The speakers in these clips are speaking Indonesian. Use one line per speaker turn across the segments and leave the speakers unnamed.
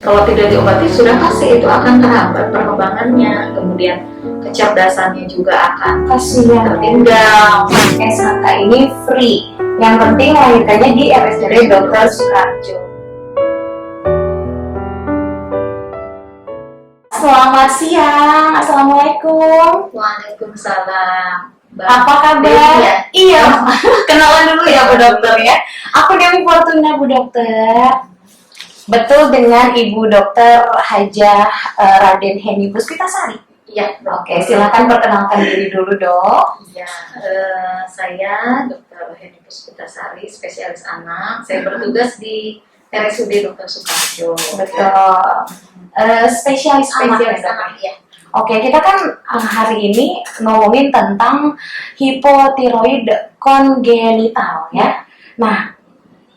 Kalau tidak diobati sudah pasti itu akan terhambat perkembangannya, kemudian kecerdasannya juga akan tertinggal.
SHK ini free, yang penting melahirkannya di RSUD Dr. Soekarjo. Selamat siang, assalamualaikum.
Waalaikumsalam.
Apa kabar?
Ya?
Iya, kenalan dulu ya Bu Dokter ya. Aku Dewi Fortuna Bu Dokter. Betul dengan Ibu Dokter Hajah Raden Heni Puspitasari.
Iya.
Oke, silakan perkenalkan diri dulu Dok.
Ya, saya Dr. Heni Puspitasari, spesialis anak. Saya bertugas di RSUD Dr. Soekarjo.
Betul. Spesialis anak
ya.
Oke, kita kan hari ini ngomongin tentang hipotiroid kongenital ya. Nah,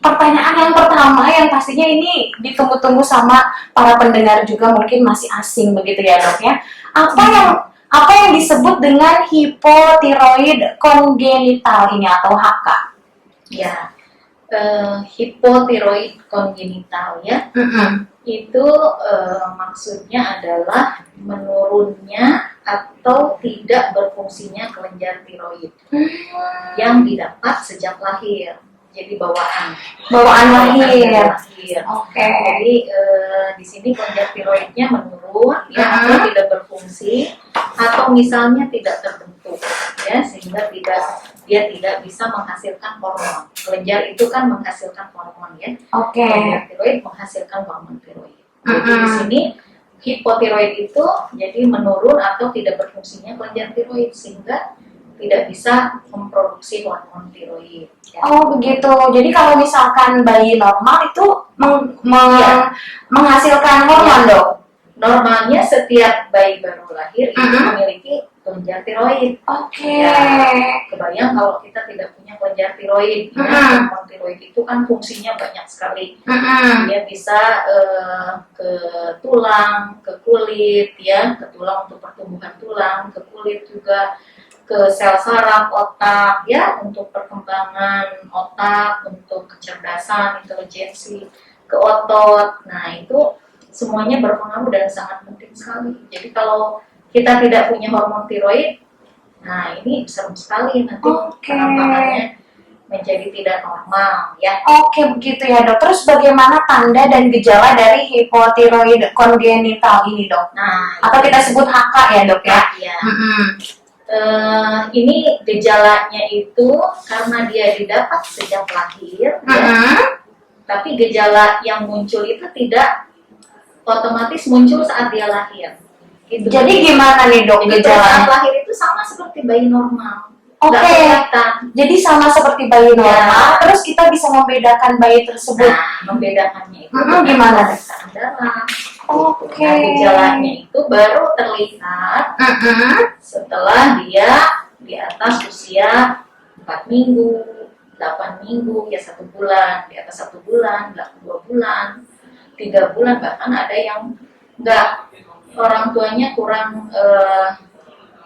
pertanyaan yang pertama yang pastinya ini ditunggu-tunggu sama para pendengar juga mungkin masih asing begitu ya Dok ya. Apa yang disebut dengan hipotiroid kongenital ini atau HK?
Ya, hipotiroid kongenital ya. Itu maksudnya adalah menurunnya atau tidak berfungsinya kelenjar tiroid yang didapat sejak lahir. Jadi bawaan
lahir.
Oke. Jadi di sini kelenjar tiroidnya menurun ya, atau tidak berfungsi, atau misalnya tidak terbentuk ya, sehingga dia tidak bisa menghasilkan hormon. Kelenjar itu kan menghasilkan hormon ya.
Oke.
Kelenjar tiroid menghasilkan hormon tiroid. Jadi di sini hipotiroid itu jadi menurun atau tidak berfungsinya kelenjar tiroid sehingga tidak bisa memproduksi hormon tiroid. Ya.
Oh begitu. Jadi kalau misalkan bayi normal itu menghasilkan hormon Dok?
Normalnya setiap bayi baru lahir itu memiliki kelenjar tiroid.
Oke.
Ya, kebayang kalau kita tidak punya kelenjar tiroid, ya, hormon tiroid itu kan fungsinya banyak sekali. Dia bisa ke tulang, ke kulit, ya, ke tulang untuk pertumbuhan tulang, ke kulit juga, ke sel saraf otak, ya, untuk perkembangan otak, untuk kecerdasan, intelijensi, ke otot. Nah itu semuanya berpengaruh dan sangat penting sekali. Jadi kalau kita tidak punya hormon tiroid, nah ini serem sekali nanti penampilannya menjadi tidak normal ya.
Oke begitu ya Dok. Terus bagaimana tanda dan gejala dari hipotiroid kongenital ini Dok?
Nah,
atau kita sebut HK ya Dok ya?
Ya. Ini gejalanya itu karena dia didapat sejak lahir, ya, tapi gejala yang muncul itu tidak otomatis muncul saat dia lahir. Gitu.
Jadi gimana nih Dok gejalanya?
Saat lahir itu sama seperti bayi normal.
Oke. Jadi sama seperti bayi normal. Terus kita bisa membedakan bayi tersebut.
Nah, membedakannya itu
gimana?
Darah.
Oke.
Nah, gejalanya itu baru terlihat setelah dia di atas usia 4 minggu, 8 minggu, ya 1 bulan, di atas 1 bulan, 2 bulan, 3 bulan, bahkan ada yang enggak, orang tuanya kurang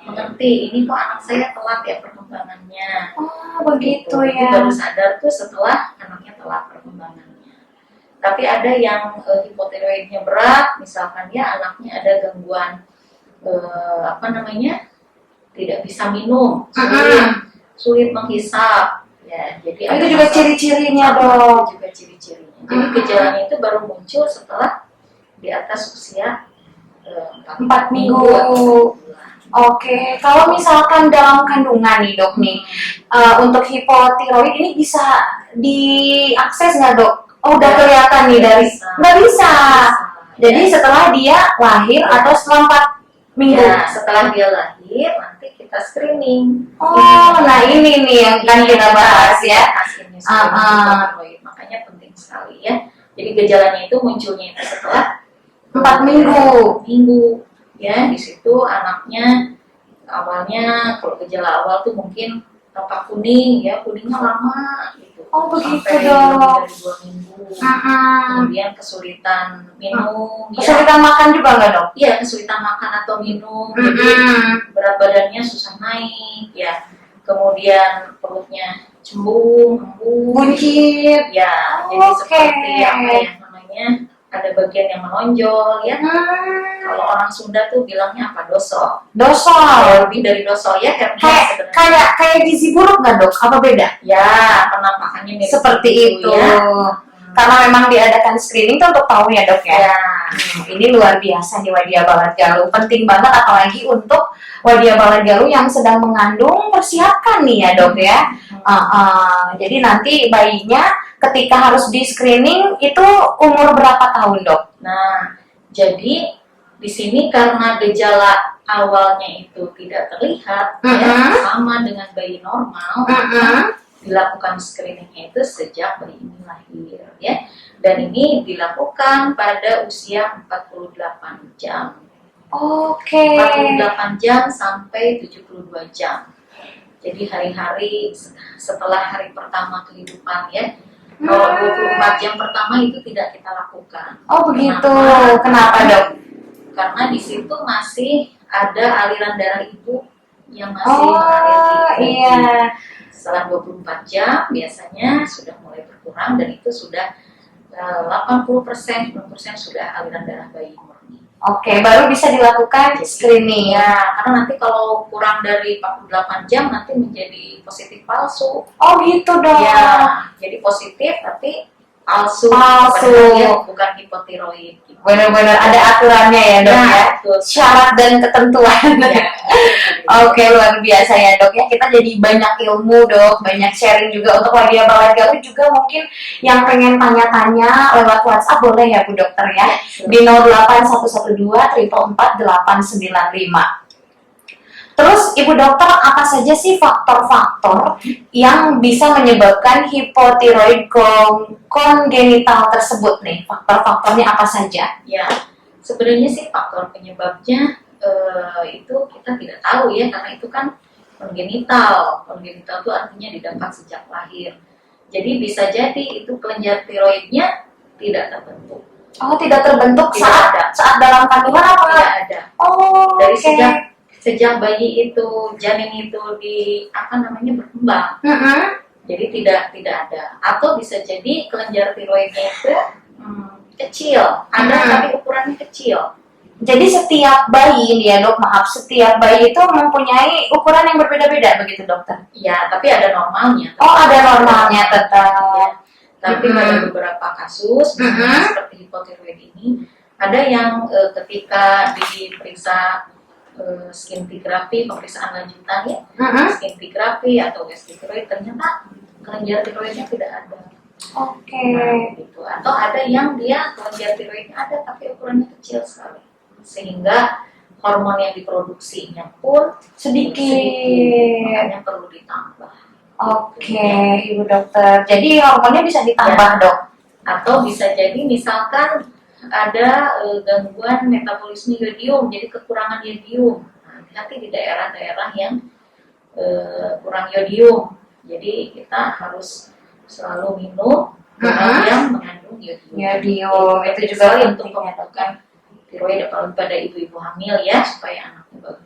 mengerti, ini kok anak saya telat ya perkembangannya.
Oh begitu
ya. Baru sadar tuh setelah anaknya telat perkembangannya. Tapi ada yang hipotiroidnya berat, misalkan ya anaknya ada gangguan tidak bisa minum, sulit menghisap, ya. Jadi
itu juga ciri-cirinya Dok.
Juga ciri-cirinya. Jadi gejalanya itu baru muncul setelah di atas usia 4 minggu.
Oke, kalau misalkan dalam kandungan nih Dok nih, untuk hipotiroid ini bisa diakses nggak Dok? Oh udah kelihatan nih dari nggak bisa. Jadi setelah dia lahir atau setelah 4 minggu?
Ya, setelah dia lahir nanti kita screening.
Oh, nah ini nih yang kan kita bahas ya.
Makanya penting sekali ya. Jadi gejalanya itu munculnya itu setelah
4 minggu.
Ya, di situ anaknya awalnya kalau gejala awal tuh mungkin tampak kuning ya, kuningnya lama gitu.
Oh begitu
sampai
Dok.
dari 2 minggu. Kemudian kesulitan minum.
Kesulitan makan juga nggak Dok?
Iya, kesulitan makan atau minum. Jadi berat badannya susah naik ya. Kemudian perutnya cembung, embun,
buncit.
Ya, jadi seperti apa ya namanya? ada bagian yang menonjol ya. Kalau orang Sunda tuh bilangnya apa? Dosol.
Dosol.
Lebih dari dosol ya hernia
Kayak gizi buruk nggak dok? Apa beda?
Ya, penampakannya mirip
seperti itu.
Ya.
Karena memang diadakan screening tuh untuk tahu ya dok ya. Ini luar biasa nih Wadiyah Balat Galuh. Penting banget apalagi untuk Wadiyah Balat Galuh yang sedang mengandung, persiapkan nih ya dok ya. Jadi nanti bayinya ketika harus di screening itu umur berapa tahun dok?
Nah, jadi di sini karena gejala awalnya itu tidak terlihat ya, sama dengan bayi normal, dilakukan screeningnya itu sejak bayi ini lahir ya, dan ini dilakukan pada usia 48 jam. 48 jam sampai 72 jam. Jadi hari-hari setelah hari pertama kehidupan ya. Kalau 24 jam pertama itu tidak kita lakukan.
Oh begitu. Kenapa dok?
Karena di situ masih ada aliran darah ibu yang masih mengalir.
Iya.
Setelah 24 jam biasanya sudah mulai berkurang dan itu sudah 80%, 90% sudah aliran darah bayi murni. Oke,
baru bisa dilakukan screening.
Ya, karena nanti kalau kurang dari 48 jam nanti menjadi positif palsu.
Oh gitu dong.
Ya, jadi positif tapi palsu. Bukan hipotiroid. Gitu.
Benar-benar ada aturannya ya dok ya. Syarat dan ketentuan. Ya. Oke, luar biasa ya dok ya. Kita jadi banyak ilmu dok, banyak sharing juga untuk Wadiyah Balat Galuh juga mungkin yang pengen tanya-tanya lewat WhatsApp boleh ya Bu Dokter ya. Di 08112 444 895. Terus Ibu Dokter, apa saja sih faktor-faktor yang bisa menyebabkan hipotiroid kongenital tersebut nih? Faktor-faktornya apa saja?
Ya, sebenarnya sih faktor penyebabnya itu kita tidak tahu ya, karena itu kan kongenital. Kongenital itu artinya didapat sejak lahir. Jadi bisa jadi itu kelenjar tiroidnya tidak terbentuk.
Oh, tidak terbentuk saat dalam kandungan apa?
Tidak ada.
Oh,
dari sejak bayi itu, janin itu berkembang. Jadi tidak ada. Atau bisa jadi kelenjar tiroidnya itu kecil, ada tapi ukurannya kecil.
Jadi setiap bayi ini ya dok, setiap bayi itu mempunyai ukuran yang berbeda-beda begitu dokter?
Ya, tapi ada normalnya.
Oh, ada normalnya tetap. Ya.
Tapi pada beberapa kasus, misalnya seperti hipotiroid ini, ada yang ketika diperiksa scintigraphy, pemeriksaan lanjutan ya, scintigraphy atau tiroid, ternyata kelenjar tiroidnya tidak ada. Nah, gitu. Atau ada yang dia kelenjar tiroidnya ada tapi ukurannya kecil sekali, sehingga hormon yang diproduksinya pun sedikit, makanya perlu ditambah.
Ibu dokter. Jadi hormonnya bisa ditambah dok?
Atau bisa jadi misalkan ada gangguan metabolisme yodium, jadi kekurangan yodium. Hati-hati di daerah-daerah yang kurang yodium. Jadi kita harus selalu minum yang mengandung yodium. Itu juga untuk pembentukan tiroid pada ibu-ibu hamil ya, supaya anaknya bagus.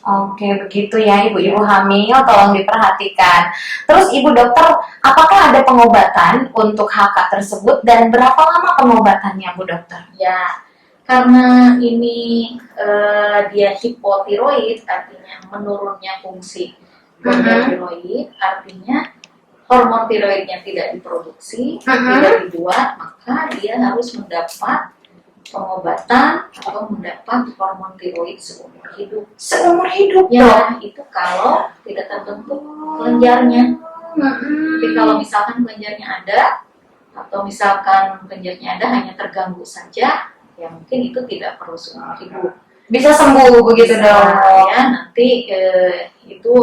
Oke, begitu ya ibu-ibu hamil, tolong diperhatikan. Terus Ibu Dokter, apakah ada pengobatan untuk HK tersebut dan berapa lama pengobatannya Bu Dokter?
Ya, karena ini dia hipotiroid, artinya menurunnya fungsi tiroid, artinya hormon tiroidnya tidak diproduksi, tidak dibuat, maka dia harus mendapat pengobatan atau mendapat hormon tiroid seumur hidup.
Seumur hidup
ya, itu kalau tidak terbentuk kelenjarnya. Tapi kalau misalkan kelenjarnya ada, atau misalkan kelenjarnya ada hanya terganggu saja, ya mungkin itu tidak perlu seumur hidup.
Bisa sembuh begitu dong.
Ya, nanti itu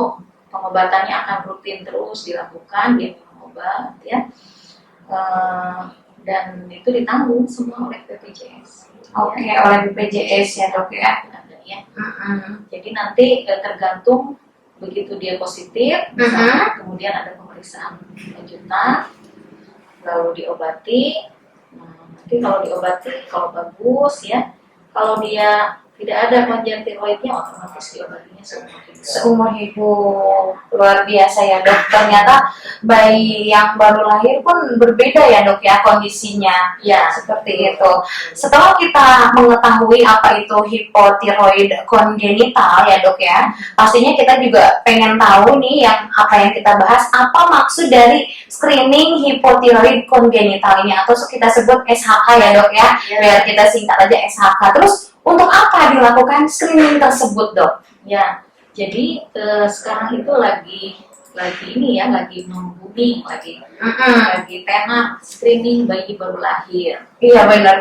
pengobatannya akan rutin terus dilakukan, dia minum obat ya. Dan itu ditanggung semua oleh BPJS.
Oleh BPJS ya dok ya.
Ada ya. Jadi nanti tergantung begitu dia positif, misalnya kemudian ada pemeriksaan lanjutan, lalu diobati. Nanti kalau diobati, kalau bagus ya, kalau dia tidak ada kelenjar tiroidnya, otomatis diobatinya seumur hidup.
Seumur hidup. Luar biasa ya dok. Ternyata bayi yang baru lahir pun berbeda ya dok ya kondisinya.
Ya,
Seperti itu. Setelah kita mengetahui apa itu hipotiroid kongenital ya dok ya, pastinya kita juga pengen tahu nih apa yang kita bahas, apa maksud dari screening hipotiroid kongenital ini, atau kita sebut SHK ya dok ya, biar kita singkat aja SHK. Terus untuk apa dilakukan screening tersebut dok?
Ya, jadi sekarang itu lagi ini ya, lagi membumi, lagi tenar screening bayi baru lahir.
Iya benar.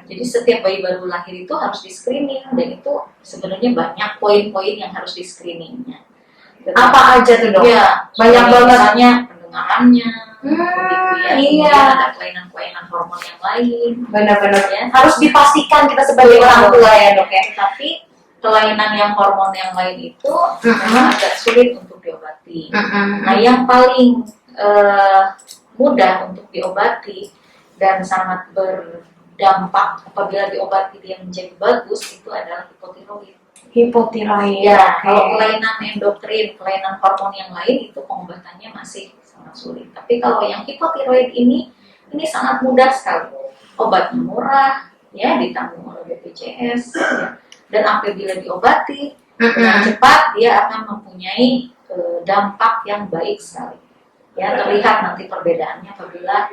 Jadi setiap bayi baru lahir itu harus di screening, dan itu sebenarnya banyak poin-poin yang harus di screeningnya.
Apa aja tuh dok?
Ya,
banyak banget.
Misalnya pendengarannya, begitu ya.
Iya.
Kemudian ada kelainan-kelainan hormon yang lain.
Benar-benar
Ya.
harus dipastikan kita sebagai orang tua ya dok ya.
Tapi kelainan yang hormon yang lain itu memang agak sulit untuk diobati. Nah, yang paling mudah untuk diobati dan sangat berdampak apabila diobati dia menjadi bagus itu adalah hipotiroid.
Hipotiroid.
Ya, kalau kelainan endokrin, kelainan hormon yang lain itu pengobatannya masih sangat sulit. Tapi kalau yang hipotiroid ini sangat mudah sekali. Obatnya murah, ya, ditanggung oleh BPJS, ya. Dan apabila diobati dengan cepat, dia akan mempunyai dampak yang baik sekali. Ya, terlihat nanti perbedaannya apabila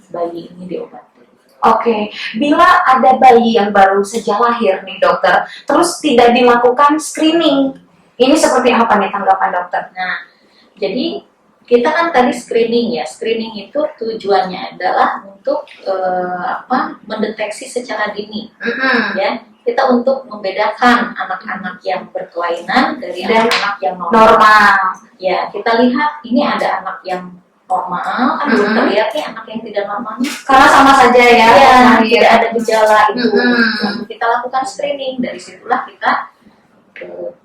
bayi ini diobati.
Oke, bila ada bayi yang baru saja lahir nih dokter, terus tidak dilakukan screening, ini seperti apa nih tanggapan dokter?
Nah, jadi kita kan tadi screening ya, screening itu tujuannya adalah untuk mendeteksi secara dini, ya. Kita untuk membedakan anak-anak yang berkelainan dari anak-anak yang normal. Ya, kita lihat ini ada anak yang normal, kan belum terlihat nih anak yang tidak normalnya.
Karena sama saja ya.
Iya, tidak ada gejala itu. Lalu kita lakukan screening, dari situlah kita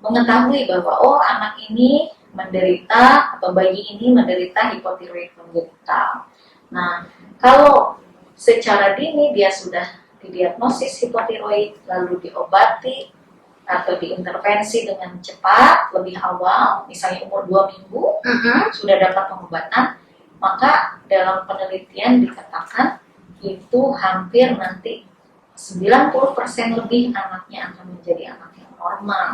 mengetahui bahwa oh anak ini menderita atau bayi ini menderita hipotiroid kongenital. Nah, kalau secara dini dia sudah didiagnosis hipotiroid lalu diobati atau diintervensi dengan cepat lebih awal, misalnya umur 2 minggu sudah dapat pengobatan, maka dalam penelitian dikatakan itu hampir nanti 90% lebih anaknya akan menjadi anak yang normal.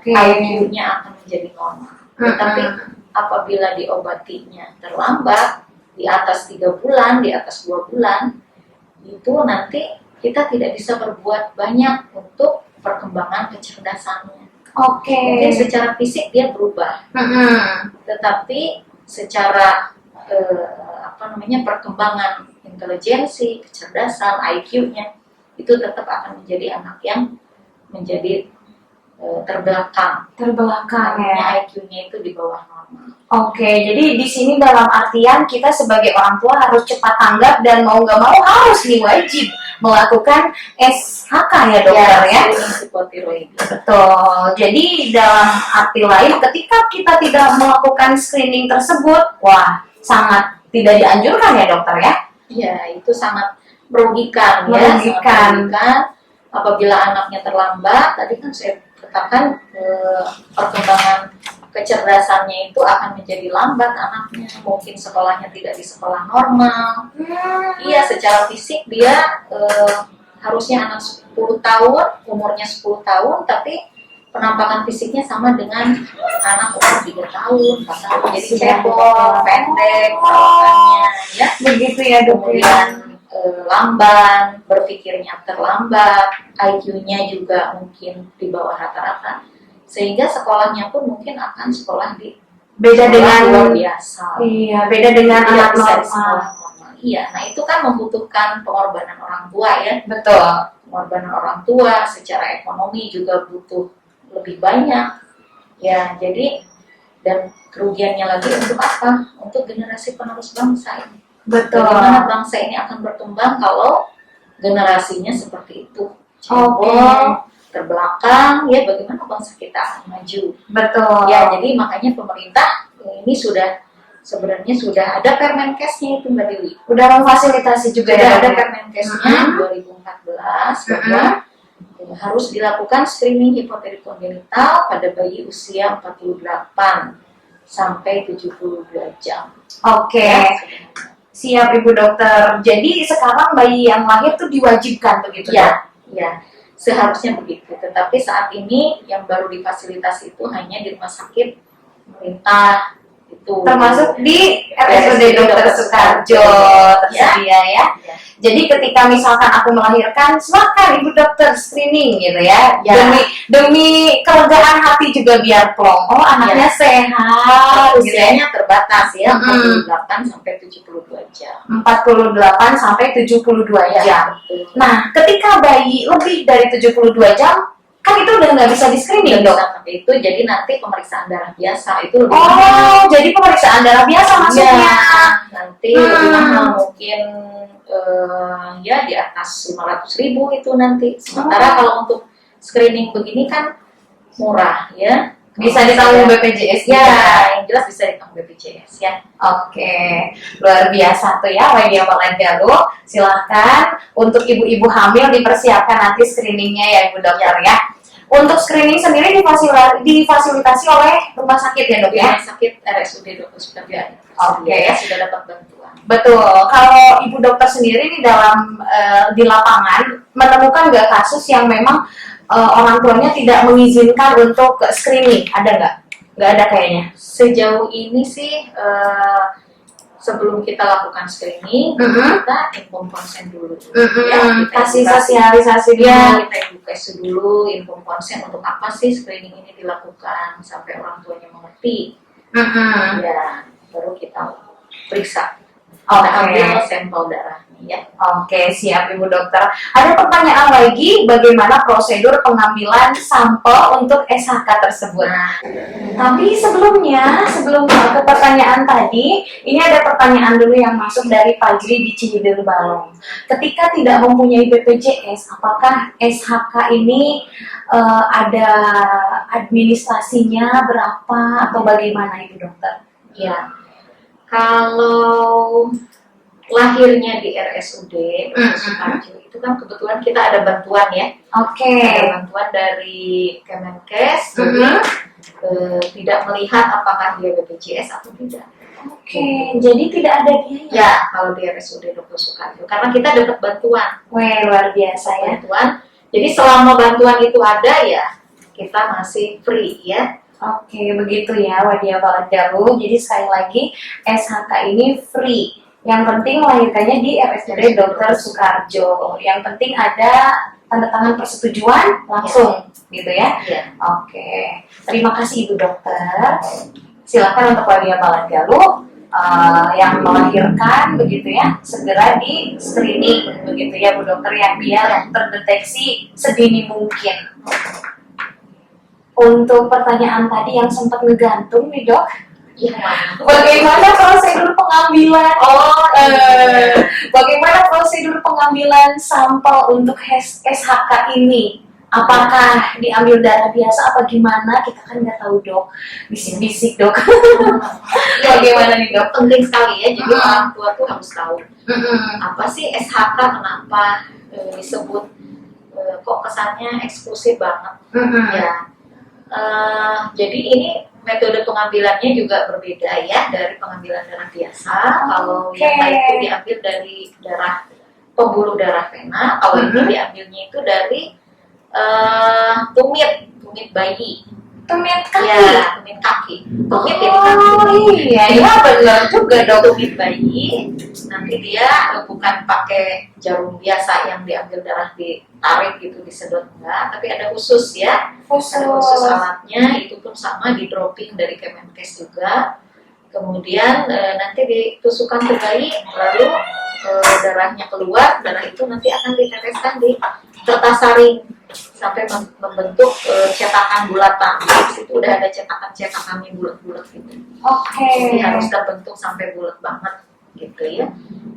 IQ-nya akan menjadi normal. Tetapi apabila diobatinya terlambat, di atas 3 bulan, di atas 2 bulan, itu nanti kita tidak bisa berbuat banyak untuk perkembangan kecerdasannya. Mungkin secara fisik dia berubah, tetapi secara perkembangan intelijensi, kecerdasan, IQ-nya itu tetap akan menjadi anak yang menjadi terbelakang ya. IQ-nya itu di bawah normal.
Jadi di sini dalam artian kita sebagai orang tua harus cepat tanggap dan mau nggak mau harus wajib melakukan SHK ya dokter ya.
Hipotiroid.
Betul. Jadi dalam arti lain ketika kita tidak melakukan screening tersebut, wah sangat tidak dianjurkan ya dokter ya.
Iya, itu sangat merugikan. Apabila anaknya terlambat, tadi kan saya katakan perkembangan kecerdasannya itu akan menjadi lambat anaknya, mungkin sekolahnya tidak di sekolah normal. Iya, secara fisik dia harusnya anak 10 tahun, umurnya 10 tahun, tapi penampakan fisiknya sama dengan anak umur 3 tahun, 4 tahun, jadi cebol, pendek perawakannya, ya.
Begitu ya dok.
Kemudian lamban, berpikirnya terlambat, IQ-nya juga mungkin di bawah rata-rata, sehingga sekolahnya pun mungkin akan sekolah di luar biasa.
Iya, beda dengan anak
normal. Iya, nah itu kan membutuhkan pengorbanan orang tua ya.
Betul.
Pengorbanan orang tua secara ekonomi juga butuh lebih banyak. Ya, jadi dan kerugiannya lagi untuk apa? Untuk generasi penerus bangsa ini.
Betul.
Bagaimana bangsa ini akan berkembang kalau generasinya seperti itu, cebol, terbelakang, ya bagaimana bangsa kita akan maju?
Betul.
Ya, jadi makanya pemerintah ini sebenarnya sudah ada Permenkesnya itu Mbak Dewi.
Udah memfasilitasi juga
sudah
ya.
Ada Permenkesnya 2014 bahwa harus dilakukan screening hipotiroid kongenital pada bayi usia 48 sampai 72 jam.
Oke.
Ya.
Siap Ibu Dokter. Jadi sekarang bayi yang lahir tuh diwajibkan begitu
Ya, ya. Seharusnya begitu. Tetapi saat ini yang baru difasilitasi itu hanya di rumah sakit pemerintah itu.
Termasuk di RSUD Dr. Soekarjo tersedia ya. Jadi ketika misalkan aku melahirkan, silakan Ibu Dokter screening gitu ya. Demi kelegaan hati juga biar plong. Oh, anaknya sehat.
Usianya terbatas ya, 48 sampai 72 jam.
48 sampai 72 jam. Nah, ketika bayi lebih dari 72 jam, kan itu udah nggak bisa di-screening dong?
Itu jadi nanti pemeriksaan darah biasa itu lebih
mahal. Jadi pemeriksaan darah biasa maksudnya.
Nanti lebih mahal, mungkin ya di atas 500.000 itu nanti. Sementara kalau untuk screening begini kan murah ya.
Bisa ditanggung BPJS
ya, yang jelas bisa ditanggung BPJS ya.
Oke, luar biasa tuh ya Widya Galuh. Silahkan untuk ibu-ibu hamil dipersiapkan nanti screeningnya ya Ibu Dokter ya. Untuk screening sendiri difasilitasi oleh rumah sakit ya Dok ya?
Rumah sakit RSUD Dr. Soekarjo.
Oke,
sudah dapat bantuan.
Betul. Kalau Ibu Dokter sendiri di dalam di lapangan menemukan nggak kasus yang memang orang tuanya tidak mengizinkan untuk screening, ada nggak? Nggak ada kayaknya.
Sejauh ini sih sebelum kita lakukan screening, kita inform konsen dulu.
Ya, kasih sosialisasi dulu.
Kita edukasi dulu, inform konsen untuk apa sih screening ini dilakukan sampai orang tuanya mengerti. Ya, baru kita periksa. Kita ambil sampel darahnya ya.
Oke, siap Ibu Dokter. Ada pertanyaan lagi, bagaimana prosedur pengambilan sampel untuk SHK tersebut? Tapi sebelum ke pertanyaan tadi, ini ada pertanyaan dulu yang masuk dari Fajri di Cihideng Balong. Ketika tidak mempunyai BPJS, apakah SHK ini ada administrasinya berapa atau bagaimana Ibu Dokter?
Ya. Kalau lahirnya di RSUD Soekarjo itu kan kebetulan kita ada bantuan ya.
Oke.
Ada bantuan dari Kemenkes, jadi tidak melihat apakah dia BPJS atau tidak.
Oke, jadi tidak ada biaya.
Ya, kalau di RSUD Dr. Soekarjo karena kita dapat bantuan.
Wah, luar biasa ya.
Bantuan. Jadi selama bantuan itu ada ya, kita masih free ya.
Oke, begitu ya Widya Galuh. Jadi sekali lagi SHK ini free. Yang penting melahirkannya di RSUD Dr. Soekarjo. Yang penting ada tanda tangan persetujuan langsung, gitu ya. Oke, terima kasih Ibu Dokter. Silakan untuk Widya Galuh yang melahirkan begitu ya, segera di screening begitu ya Bu Dokter ya, biar terdeteksi sedini mungkin. Untuk pertanyaan tadi yang sempat ngegantung nih Dok, bagaimana prosedur pengambilan? Bagaimana prosedur pengambilan sampel untuk SHK ini? Apakah diambil darah biasa apa gimana? Kita kan nggak tahu Dok. Bisik-bisik Dok. Bagaimana nih Dok?
Penting sekali ya. Jadi orang tua tuh harus tahu apa sih SHK, kenapa disebut kok kesannya eksklusif banget ya. Jadi ini metode pengambilannya juga berbeda ya dari pengambilan darah biasa. Kalau yang lain itu diambil dari darah pembuluh darah vena, kalau ini diambilnya itu dari tumit bayi.
Tumit kaki?
Ya, tumit kaki. Tumit ini kaki.
Iya benar juga Dok.
Tumit bayi, nanti dia bukan pakai jarum biasa yang diambil darah ditarik gitu, disedot enggak, tapi ada khusus ya. Ada khusus alatnya, itu pun sama di dropping dari Kemenkes juga. Kemudian nanti ditusukkan ke bayi, lalu darahnya keluar, darah itu nanti akan diteteskan di kertas saring sampai membentuk cetakan bulatan. Di situ udah ada cetakannya bulat-bulat gitu. Jadi harus terbentuk sampai bulat banget gitu ya.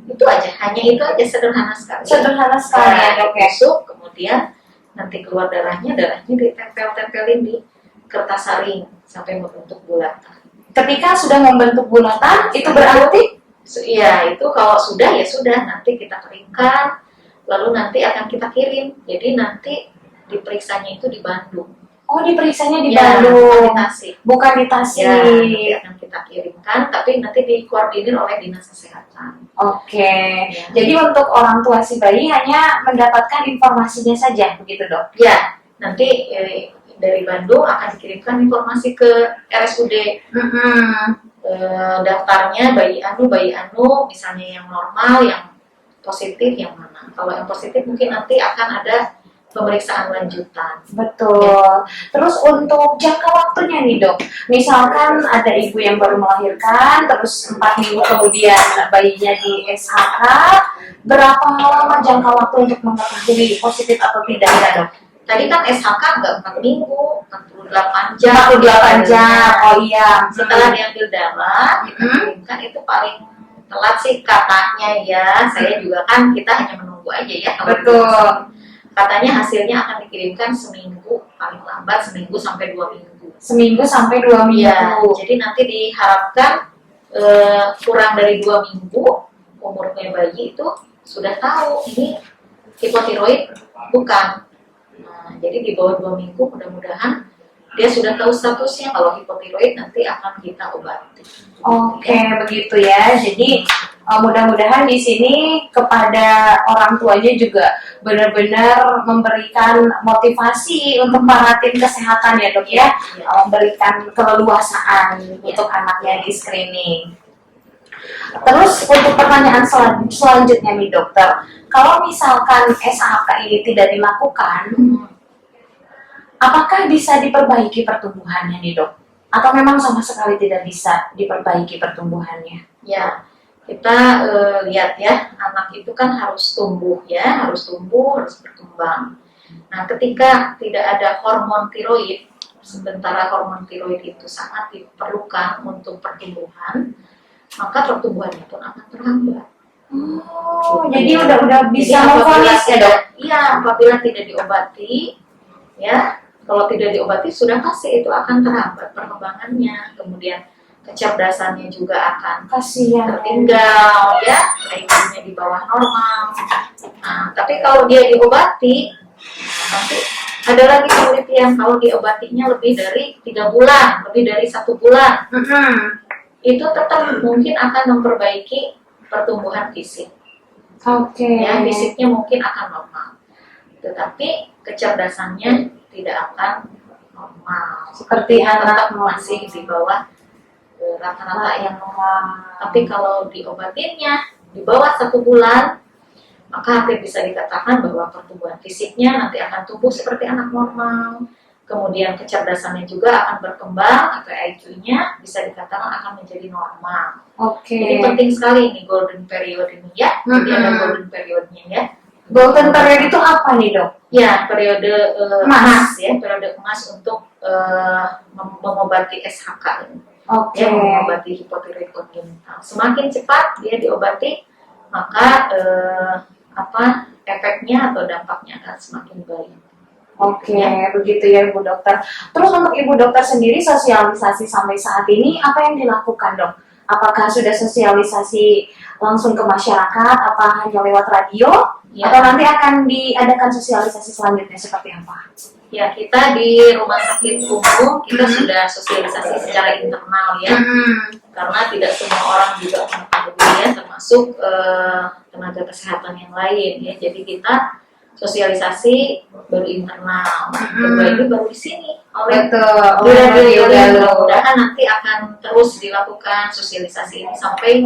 Itu aja, hanya itu aja, sederhana sekali.
Sederhana sekali ya Dok ya.
Tusuk, kemudian nanti keluar darahnya ditempel-tempelin di kertas saring sampai membentuk bulatan. Ketika sudah membentuk bulatan, itu berarti ya itu kalau sudah ya sudah, nanti kita keringkan, lalu nanti akan kita kirim. Jadi nanti diperiksanya itu di Bandung.
Oh, diperiksanya di
Ya,
Bandung,
bukan di Tasik.
bukan di Tasik.
Ya, nanti akan kita kirimkan, tapi nanti dikoordinir oleh Dinas Kesehatan.
Oke,
Ya.
jadi untuk orang tua si bayi hanya mendapatkan informasinya saja, begitu dok?
Ya, nanti dari Bandung akan dikirimkan informasi ke RSUD. Daftarnya bayi anu, misalnya yang normal, yang positif, yang mana. Kalau yang positif mungkin nanti akan ada pemeriksaan lanjutan.
Betul. Terus untuk jangka waktunya nih dok, misalkan ada ibu yang baru melahirkan, terus 4 minggu kemudian bayinya di SHK, berapa lama jangka waktu untuk mengetahui positif atau tidak ya dok?
Tadi kan SHK nggak 4 minggu, 48 jam.
48 jam, oh iya.
Setelah diambil darah, kita kirimkan itu paling telat sih katanya ya. Saya juga kan, kita hanya menunggu aja ya. Kalau
Betul.
katanya hasilnya akan dikirimkan seminggu, paling lambat seminggu sampai 2 minggu.
Seminggu sampai 2 minggu.
Ya, jadi nanti diharapkan kurang dari 2 minggu umurnya bayi itu sudah tahu ini hipotiroid bukan. Nah, jadi di bawah 2 minggu mudah-mudahan dia sudah tahu statusnya. Kalau hipotiroid nanti akan kita obati.
Oke, begitu ya. Jadi mudah-mudahan di sini kepada orang tuanya juga benar-benar memberikan motivasi untuk para tim kesehatan ya dok ya, memberikan keleluasaan untuk anaknya di screening. Terus untuk pertanyaan selanjutnya nih dokter, kalau misalkan SHK ini tidak dilakukan, apakah bisa diperbaiki pertumbuhannya nih dok? Atau memang sama sekali tidak bisa diperbaiki pertumbuhannya?
Ya, kita lihat ya, anak itu kan harus tumbuh ya, harus berkembang. Nah, ketika tidak ada hormon tiroid, sementara hormon tiroid itu sangat diperlukan untuk pertumbuhan, maka pertumbuhannya pun akan terhambat.
Oh, jadi udah bisa
memvonis
ya dok?
Iya, apabila tidak diobati, ya, kalau tidak diobati sudah pasti itu akan terhambat perkembangannya, kemudian kecerdasannya juga akan tertinggal, ya, IQ-nya di bawah normal. Nah, tapi kalau dia diobati, nanti ada lagi penelitian kalau diobatinya lebih dari 3 bulan, lebih dari 1 bulan, itu tetap mungkin akan memperbaiki pertumbuhan fisik. Ya, fisiknya mungkin akan normal, tetapi kecerdasannya tidak akan normal.
Seperti
tetap masih di bawah rata-rata yang normal. Tapi kalau diobatinnya di bawah 1 bulan, maka hampir bisa dikatakan bahwa pertumbuhan fisiknya nanti akan tumbuh seperti anak normal. Kemudian kecerdasannya juga akan berkembang, atau IQ-nya bisa dikatakan akan menjadi normal. Jadi penting sekali ini golden period ini ya. Jadi ada golden periodnya ya.
Golden period itu apa nih dok?
Ya, periode emas ya, periode emas untuk mengobati SHK ini. Ya, mengobati hipotiroid kongenital. Semakin cepat dia diobati, maka efeknya atau dampaknya akan semakin baik.
Begitu ya Ibu Dokter. Terus untuk Ibu Dokter sendiri, sosialisasi sampai saat ini apa yang dilakukan dok? Apakah sudah sosialisasi langsung ke masyarakat, apa hanya lewat radio? Ya. Atau nanti akan diadakan sosialisasi selanjutnya seperti apa?
Ya, kita di rumah sakit umum kita sudah sosialisasi secara internal ya, karena tidak semua orang juga mengetahui ya, termasuk tenaga kesehatan yang lain ya. Jadi kita sosialisasi baru internal, kedua itu baru di sini oleh radio. Mudah-mudahan nanti akan terus dilakukan sosialisasi ini sampai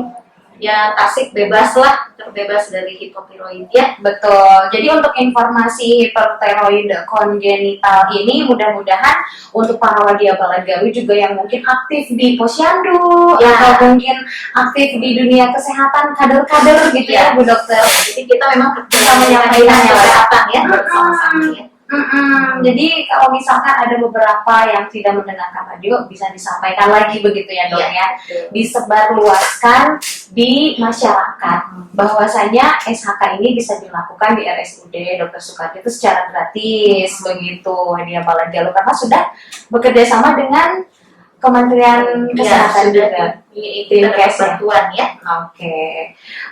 ya Tasik terbebas dari hipotiroid ya.
Betul. Jadi untuk informasi hipotiroid kongenital ini mudah-mudahan untuk para Wadiabala-Gawi juga yang mungkin aktif di Posyandu ya, atau mungkin aktif di dunia kesehatan, kader-kader gitu ya Bu Dokter.
Jadi kita memang
bisa menyampaikan
kesehatan ya bersama-sama ya.
Jadi kalau misalkan ada beberapa yang tidak mendengarkan radio, bisa disampaikan lagi begitu ya dok ya, disebarluaskan di masyarakat bahwasanya SHK ini bisa dilakukan di RSUD Dr. Soekardi itu secara gratis begitu Wadiabala-Gawi, karena sudah bekerja sama dengan Kementerian Kesehatan juga.
Itu bantuan ya.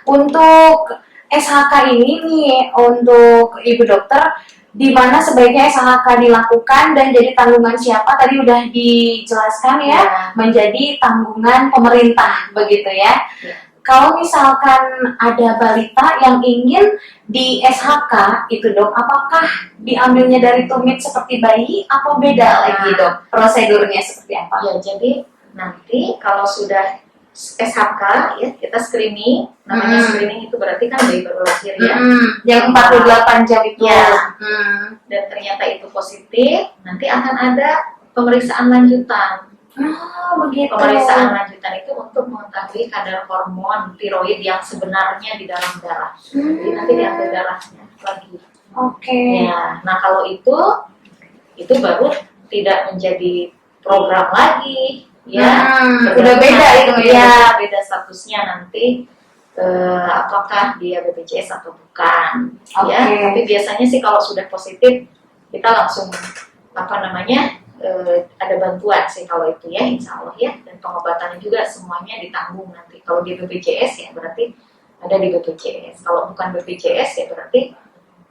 Untuk SHK ini nih, untuk Ibu Dokter di mana sebaiknya SHK dilakukan dan jadi tanggungan siapa tadi udah dijelaskan ya, menjadi tanggungan pemerintah begitu ya. Kalau misalkan ada balita yang ingin di SHK itu dok, apakah diambilnya dari tumit seperti bayi atau beda lagi dok? Prosedurnya seperti apa?
Ya, jadi nanti kalau sudah SHK ya kita screening, namanya screening itu berarti kan bayi baru lahir ya.
Yang 48 jam itu.
Ya. Dan ternyata itu positif, nanti akan ada pemeriksaan lanjutan.
Begitu.
Pemeriksaan lanjutan itu untuk mengetahui kadar hormon tiroid yang sebenarnya di dalam darah. Jadi nanti diambil darahnya lagi.
Oke.
Ya, nah kalau itu baru tidak menjadi program lagi. Ya,
udah beda itu
ya, beda statusnya nanti apakah dia BPJS atau bukan. Ya, tapi biasanya sih kalau sudah positif kita langsung ada bantuan sih kalau itu ya, insya Allah ya, dan pengobatannya juga semuanya ditanggung nanti. Kalau di BPJS ya berarti ada di BPJS. Kalau bukan BPJS ya berarti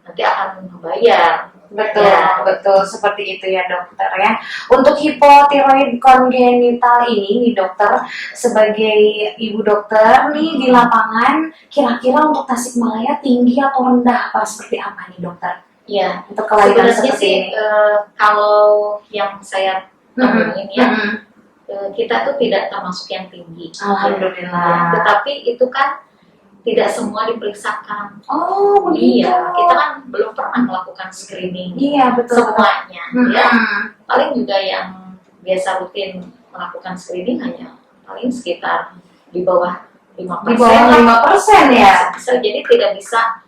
nanti akan membayar.
Betul, ya. Betul seperti itu ya dokter ya. Untuk hipotiroid kongenital ini nih dokter, sebagai ibu dokter nih di lapangan, kira-kira untuk Tasikmalaya tinggi atau rendah apa seperti apa nih dokter?
Ya,
untuk kelahiran
sebenarnya
seperti
sih kalau yang saya temuin ya, kita tuh tidak termasuk yang tinggi.
Alhamdulillah.
Ya, tetapi itu kan tidak semua diperiksakan.
Oh, begitu.
Iya, kita kan belum pernah melakukan screening.
Iya, betul.
Semuanya, ya. Paling juga yang biasa rutin melakukan screening hanya paling sekitar di bawah 5%.
Di bawah 5% ya.
Jadi tidak bisa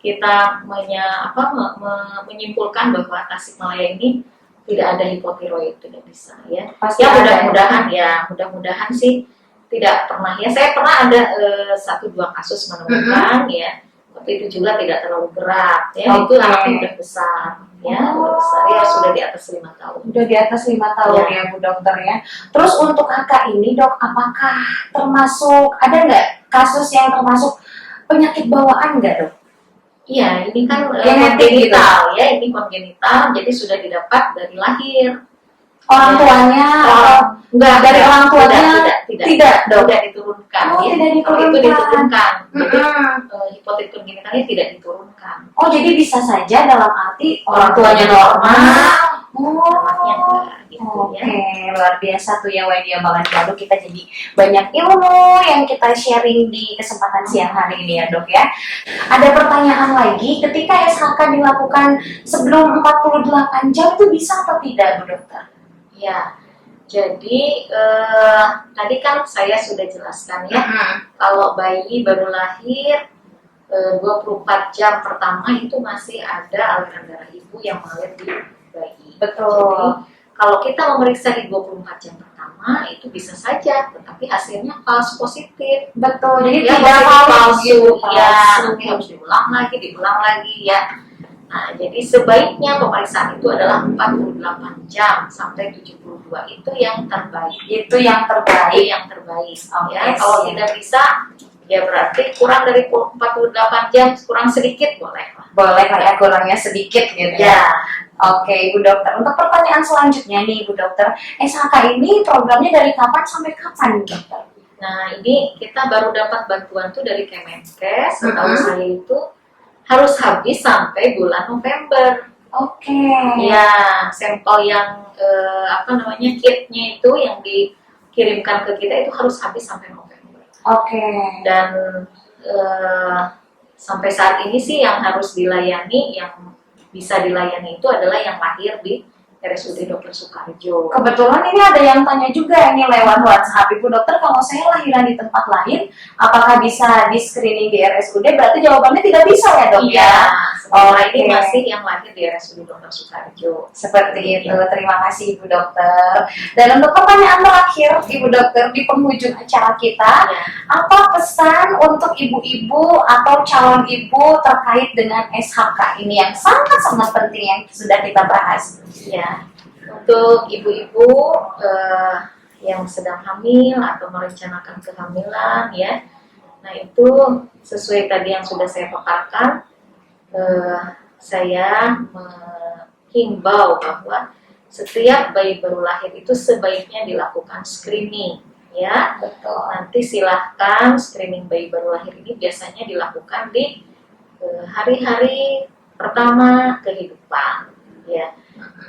kita menyimpulkan bahwa Tasikmalaya ini tidak ada hipotiroid, tidak bisa ya.
Pasti
ya mudah-mudahan sih tidak pernah ya. Saya pernah ada 1-2 kasus menemukan ya, tapi itu juga tidak terlalu berat ya. Itu anaknya udah besar ya, udah besar ya, sudah di atas 5 tahun.
Udah di atas 5 tahun ya Bu Dokter ya. Terus untuk kakak ini dok, apakah termasuk, ada nggak kasus yang termasuk penyakit bawaan nggak dok?
Iya, ini kan
kongenital
ya, ini kongenital, jadi sudah didapat dari lahir.
Orang tuanya
enggak
dari orang tuanya tidak dok,
tidak diturunkan.
Oh,
ya.
tidak diturunkan.
Itu diturunkan. Jadi hipotiroid kongenitalnya tidak diturunkan.
Oh, jadi bisa saja dalam arti orang tuanya normal. Oke, luar biasa tuh ya Widya Balanjalo, kita jadi banyak ilmu yang kita sharing di kesempatan siang hari ini ya dok ya. Ada pertanyaan lagi, ketika SHK dilakukan sebelum 48 jam itu bisa atau tidak Bu Dokter?
Ya, jadi tadi kan saya sudah jelaskan ya, kalau bayi baru lahir 24 jam pertama itu masih ada aliran darah ibu yang mengalir di bayi.
Betul.
Jadi kalau kita memeriksa di 24 jam pertama itu bisa saja, tetapi hasilnya false positif.
Betul. Jadi
ya,
tidak
palsu. Ya, nanti harus diulang lagi ya. Nah, jadi sebaiknya pemeriksaan itu adalah 48 jam sampai 72 itu yang terbaik.
Itu yang terbaik.
Ya, kalau tidak bisa ya berarti kurang dari 48 jam, kurang sedikit boleh lah.
Boleh lah ya, kurangnya sedikit gitu ya. Oke, Bu Dokter. Untuk pertanyaan selanjutnya nih, Bu Dokter, SHK ini programnya dari kapan sampai kapan, Bu Dokter?
Nah, ini kita baru dapat bantuan tuh dari Kemenkes. Setahu saya itu harus habis sampai bulan November.
Oke.
Ya, sampel yang kitnya itu yang dikirimkan ke kita itu harus habis sampai November.
Oke.
Dan sampai saat ini sih yang harus dilayani, yang bisa dilayani itu adalah yang lahir di RSUD Dr. Soekarjo.
Kebetulan ini ada yang tanya juga ini lewat WhatsApp, Ibu Dokter, kalau saya lahiran di tempat lain, apakah bisa di screening di RSUD? Berarti jawabannya tidak bisa ya dok?
Iya. Ini masih yang lahir di RSUD Dr. Soekarjo.
Seperti itu. Terima kasih Ibu Dokter. Dan untuk pertanyaan terakhir, Ibu Dokter, di penghujung acara kita, apa pesan untuk ibu-ibu atau calon ibu terkait dengan SHK ini yang sangat-sangat penting yang sudah kita bahas?
Ya, untuk ibu-ibu yang sedang hamil atau merencanakan kehamilan ya, nah itu sesuai tadi yang sudah saya paparkan, saya menghimbau bahwa setiap bayi baru lahir itu sebaiknya dilakukan screening, ya.
Betul.
Nanti silahkan screening bayi baru lahir ini biasanya dilakukan di hari-hari pertama kehidupan, ya.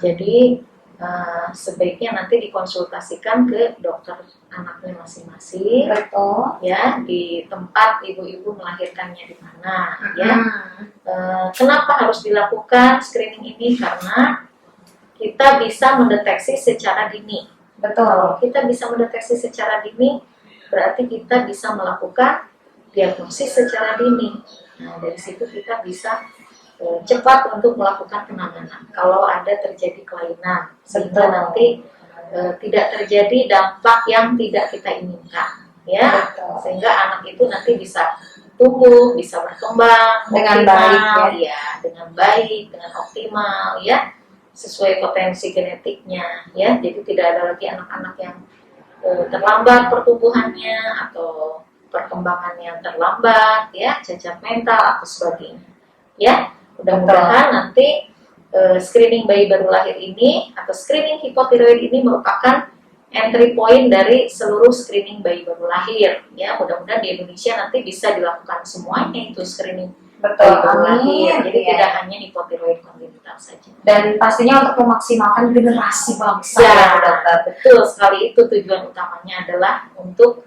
Jadi sebaiknya nanti dikonsultasikan ke dokter anaknya masing-masing,
Betul.
ya, di tempat ibu-ibu melahirkannya di mana, ya. Kenapa harus dilakukan screening ini? Karena kita bisa mendeteksi secara dini.
Betul.
Kalau kita bisa mendeteksi secara dini, berarti kita bisa melakukan diagnosis secara dini. Nah, dari situ kita bisa cepat untuk melakukan penanganan kalau ada terjadi kelainan, sehingga
Betul.
nanti tidak terjadi dampak yang tidak kita inginkan, ya.
Betul.
Sehingga anak itu nanti bisa tumbuh, bisa berkembang
Dengan
optimal,
baik,
ya, dengan baik, dengan optimal, ya, sesuai potensi genetiknya, ya. Jadi tidak ada lagi anak-anak yang terlambat pertumbuhannya atau perkembangannya terlambat, ya, cacat mental atau sebagainya, ya. Mudah-mudahan nanti screening bayi baru lahir ini atau screening hipotiroid ini merupakan entry point dari seluruh screening bayi baru lahir, ya. Mudah-mudahan di Indonesia nanti bisa dilakukan semuanya itu screening
Betul.
bayi baru lahir.
Amin.
Jadi
Ya.
tidak hanya hipotiroid kongenital saja.
Dan pastinya untuk memaksimalkan generasi bangsa,
Ya,
ya, dokter.
betul sekali, itu tujuan utamanya adalah untuk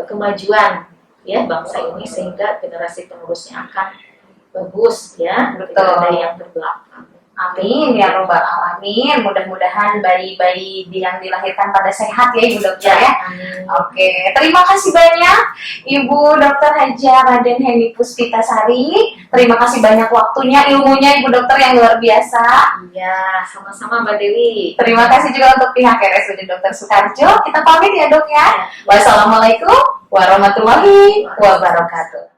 kemajuan, ya, bangsa ini sehingga generasi penerusnya akan bagus, ya,
Betul.
tidak ada yang terbelakang.
Amin ya robbal alamin. Mudah-mudahan bayi-bayi yang dilahirkan pada sehat ya Ibu Dokter ya.
Amin.
Oke, terima kasih banyak Ibu Dokter Haja Raden Heni Puspitasari. Terima kasih banyak waktunya, ilmunya Ibu Dokter yang luar biasa.
Iya, sama-sama Mbak Dewi.
Terima kasih juga untuk pihak RSUD Dr. Sukarjo. Kita pamit ya Dok ya.
Ya.
Wassalamualaikum warahmatullahi wabarakatuh.